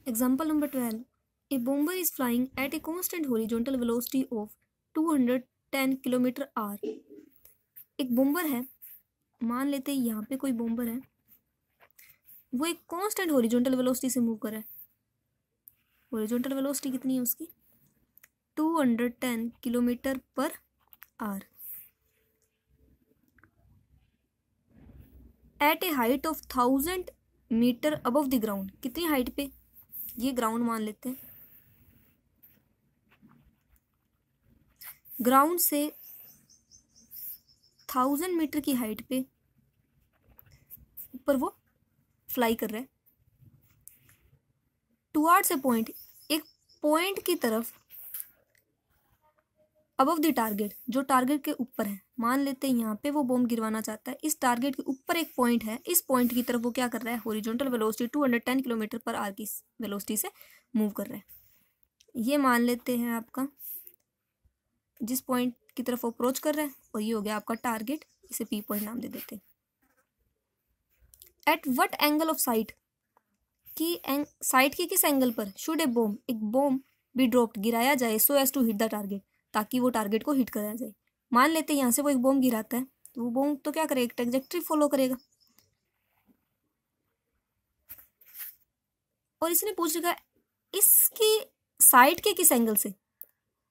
Example number 12. A bomber is flying at a constant horizontal velocity of 210 km/h. एक bomber है, मान लेते हैं यहाँ पे कोई बॉम्बर है, वो एक कांस्टेंट हॉरिजॉन्टल वेलोसिटी से मूव कर रहा है। हॉरिजॉन्टल वेलोसिटी कितनी है उसकी? 210 km/h at a height of 1000 metre above the ground. कितनी हाइट पे? ये ग्राउंड मान लेते हैं। ग्राउंड से 1000 मीटर की हाइट पे ऊपर वो फ्लाई कर रहा है टुवर्ड्स ए पॉइंट, एक पॉइंट की तरफ, अबव द टारगेट, जो टारगेट के ऊपर है। मान लेते हैं यहाँ पे वो बॉम्ब गिरवाना चाहता है, इस टारगेट के ऊपर एक पॉइंट है, इस पॉइंट की तरफ वो क्या कर रहा है? हॉरिजॉन्टल वेलोसिटी 210 km/h की वेलोसिटी से मूव कर रहा है। ये मान लेते हैं आपका जिस पॉइंट की तरफ अप्रोच कर रहा है, और ये हो गया आपका टारगेट। इसे पी पॉइंट नाम दे देते हैं। At what angle of sight, की साइट के किस एंगल पर शुड ए बॉम्ब, एक बॉम्ब बी ड्रॉप्ड, गिराया जाए, so as to hit the target, ताकि वो टारगेट को हिट कराया जाए। मान लेते हैं यहाँ से वो एक बॉम्ब गिराता है, तो वो बॉम्ब तो क्या करेगा? एक ट्रैजेक्टरी फॉलो करेगा। और इसने पूछ रखा इसकी साइट के किस एंगल से।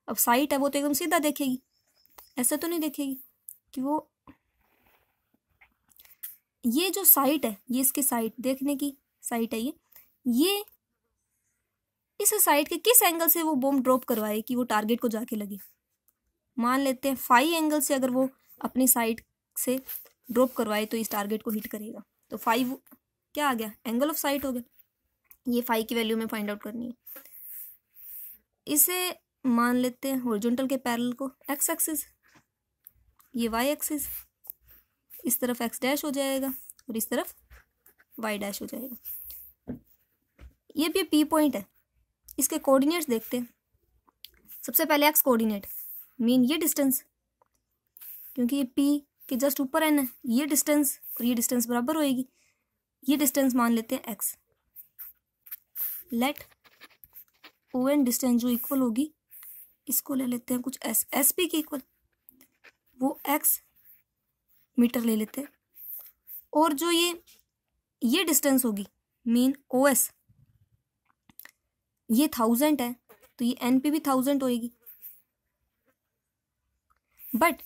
अब साइट है वो तो एकदम सीधा देखेगी, ऐसा तो नहीं देखेगी कि वो, ये जो साइट है, ये इसकी साइट देखने की साइट है, ये इस साइट के किस एंगल से वो बॉम्ब ड्रॉप करवाए कि वो टारगेट को जाके लगे। मान लेते हैं फाई एंगल से अगर वो अपनी साइड से ड्रॉप करवाए तो इस टारगेट को हिट करेगा। तो फाई क्या आ गया? एंगल ऑफ साइट हो गया। ये फाई की वैल्यू में फाइंड आउट करनी है। इसे मान लेते हैं हॉरिजॉन्टल के पैरेलल को एक्स एक्सिस, ये वाई एक्सिस, इस तरफ एक्स डैश हो जाएगा और इस तरफ वाई डैश हो जाएगा। ये भी पी पॉइंट है। इसके कोऑर्डिनेट्स देखते हैं। सबसे पहले एक्स कोऑर्डिनेट मीन ये डिस्टेंस, क्योंकि ये पी के जस्ट ऊपर एन है, ये डिस्टेंस और ये डिस्टेंस बराबर होएगी। ये डिस्टेंस मान लेते हैं x. Let O N distance जो इक्वल होगी, इसको ले लेते हैं कुछ एस, एस पी के इक्वल, वो एक्स मीटर ले लेते हैं। और जो ये डिस्टेंस होगी मीन ओ एस, ये 1000 है, तो ये एन पी भी 1000 होएगी। बट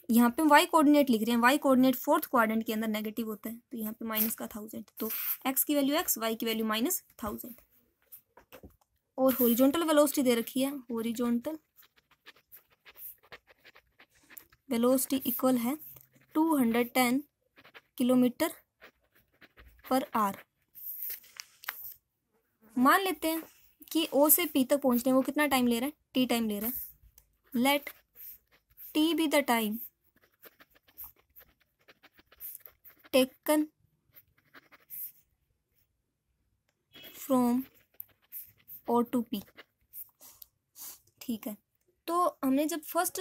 यहाँ पे वाई कोऑर्डिनेट लिख रहे हैं, वाई कोऑर्डिनेट फोर्थ क्वाड्रेंट के अंदर नेगेटिव होता है, तो यहाँ पे माइनस का 1000, तो एक्स की वैल्यू एक्स, वाई की वैल्यू -1000। और हॉरिजॉन्टल वेलोसिटी दे रखी है, हॉरिजॉन्टल वेलोसिटी इक्वल है 210 km/h। मान लेते हैं कि ओ से पी तक पहुंचने में वो कितना टाइम ले रहा है? टी टाइम ले रहा है। Let T be the time taken from O to P. ठीक है, तो हमने जब फर्स्ट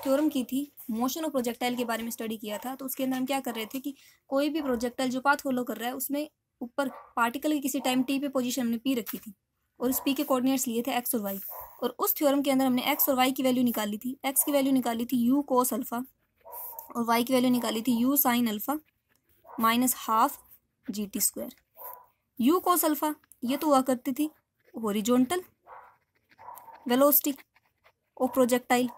थ्योरम की थी, मोशन ऑफ प्रोजेक्टाइल के बारे में स्टडी किया था, तो उसके अंदर हम क्या कर रहे थे कि कोई भी प्रोजेक्टाइल जो पाथ फॉलो कर रहा है उसमें ऊपर पार्टिकल की किसी टाइम टी पे पोजीशन हमने पी रखी थी, और उस पी के कोऑर्डिनेट्स लिए थे एक्स और वाई। और उस थ्योरम के अंदर हमने एक्स और वाई की वैल्यू निकाली थी। एक्स की वैल्यू निकाली थी यू कोस अल्फा, और वाई की वैल्यू निकाली थी you sine alpha -12 GT²। You cos alpha ये तो हुआ करती थी हॉरिजॉन्टल वेलोसिटी ऑफ प्रोजेक्टाइल,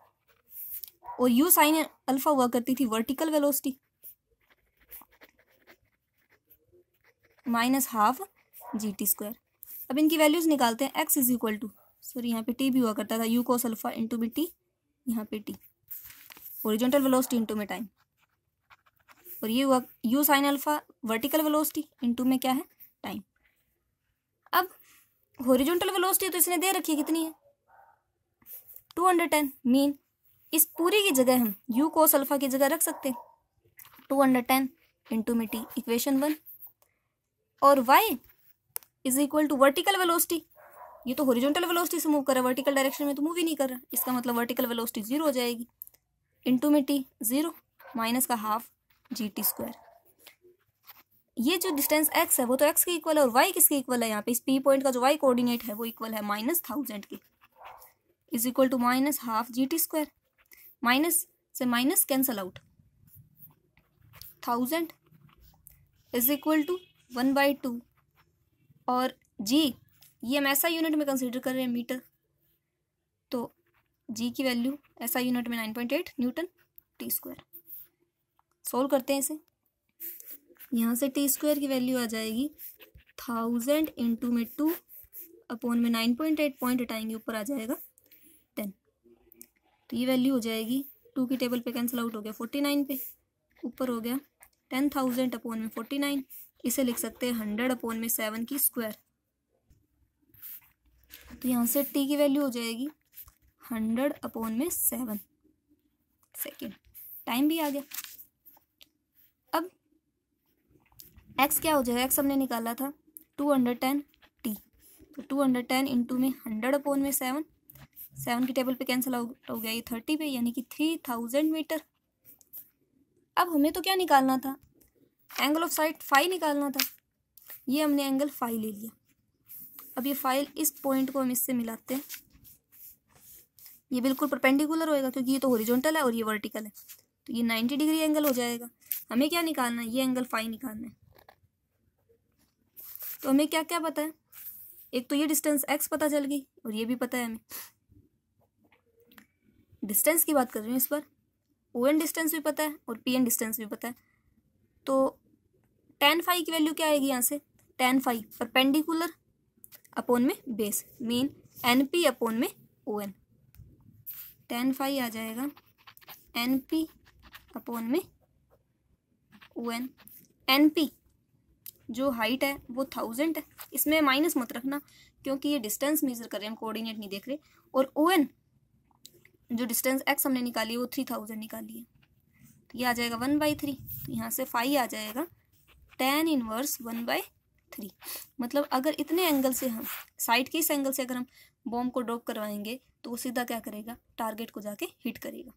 और यू साइन अल्फा हुआ करती थी वर्टिकल वेलोसिटी -12 GT²। अब इनकी वैल्यूज निकालते हैं। X is equal to, sorry यहाँ पे टी भी हुआ करता था, यू कोस अल्फा इंटू में टी, यहाँ पे टी हॉरिजॉन्टल वेलोसिटी इंटू में टाइम, और ये हुआ u sine alpha vertical velocity into में क्या है? टाइम। अब हॉरिजॉन्टल वेलोसिटी तो इसने दे रखी है, कितनी है? 210। मीन इस पूरी की जगह हम यू कोस अल्फा की जगह रख सकते हैं 210 इंटू में टी, इक्वेशन 1। और y is equal to vertical velocity, ये तो हॉरिजॉन्टल वेलोसिटी से मूव कर रहा है, वर्टिकल डायरेक्शन में तो मूव ही नहीं कर रहा, इसका मतलब वर्टिकल वेलोसिटी 0 हो जाएगी, इंटू में टी 0 -12 GT²। ये जो डिस्टेंस x है वो तो x के इक्वल है, और y किसके इक्वल है यहाँ पे, इस P पॉइंट का जो y कोऑर्डिनेट है वो इक्वल है -1000 के, is equal to -12 GT²। Minus से minus cancel out, 1000 is equal to 1/2, और g ये हम ऐसा यूनिट में कंसीडर कर रहे हैं मीटर, तो g की वैल्यू ऐसा यूनिट में 9.8 न्यूटन T²। सोल्व करते हैं इसे, यहाँ से T² की वैल्यू आ जाएगी 1000 इंटू में 2 अपॉन में 9.8, पॉइंट हटाएंगे ऊपर आ जाएगा 10, तो ये वैल्यू हो जाएगी 2 की टेबल पे कैंसिल आउट हो गया 49 पे, ऊपर हो गया 10,000 अपॉन में 49, इसे लिख सकते हैं 100 अपॉन में 7 की स्क्वायर। तो यहाँ से t की वैल्यू हो जाएगी 100 अपॉन में 7 सेकेंड, टाइम भी आ गया। अब x क्या हो जाएगा, x हमने निकाला था 210 t, तो 210 इंटू में 100 अपॉन में 7, 7 की टेबल पे कैंसिल आउट हो गया ये 30 पे, यानी कि 3000 मीटर। अब हमें तो क्या निकालना था, एंगल ऑफ साइड फाई निकालना था, ये हमने एंगल फाई ले लिया। अब ये फाइल इस पॉइंट को हम इससे मिलाते हैं, ये बिल्कुल परपेंडिकुलर होएगा क्योंकि ये तो हॉरिजॉन्टल है और ये वर्टिकल है, तो ये 90 डिग्री एंगल हो जाएगा। हमें क्या निकालना है, ये एंगल फाई निकालना है। तो हमें क्या क्या पता है, एक तो ये डिस्टेंस x पता चल गई और ये भी पता है हमें, डिस्टेंस की बात कर रही हूँ इस पर, ON डिस्टेंस भी पता है और PN डिस्टेंस भी पता है। तो tan फाई की वैल्यू क्या आएगी यहाँ से, tan फाई परपेंडिकुलर अपॉन में बेस, मीन NP अपॉन में ON, tan फाई आ जाएगा NP अपॉन में ON। NP जो हाइट है वो 1000 है, इसमें माइनस मत रखना क्योंकि ये डिस्टेंस मेजर कर रहे हैं हम, कोऑर्डिनेट नहीं देख रहे, और ON जो डिस्टेंस x हमने निकाली है वो 3000 निकाली है, तो ये आ जाएगा 1/3, तो यहाँ से फाई आ जाएगा tan इनवर्स 1/3। मतलब अगर इतने एंगल से हम साइड के इस एंगल से अगर हम बॉम्ब को ड्रॉप करवाएंगे तो वो सीधा क्या करेगा, टारगेट को जाके हिट करेगा।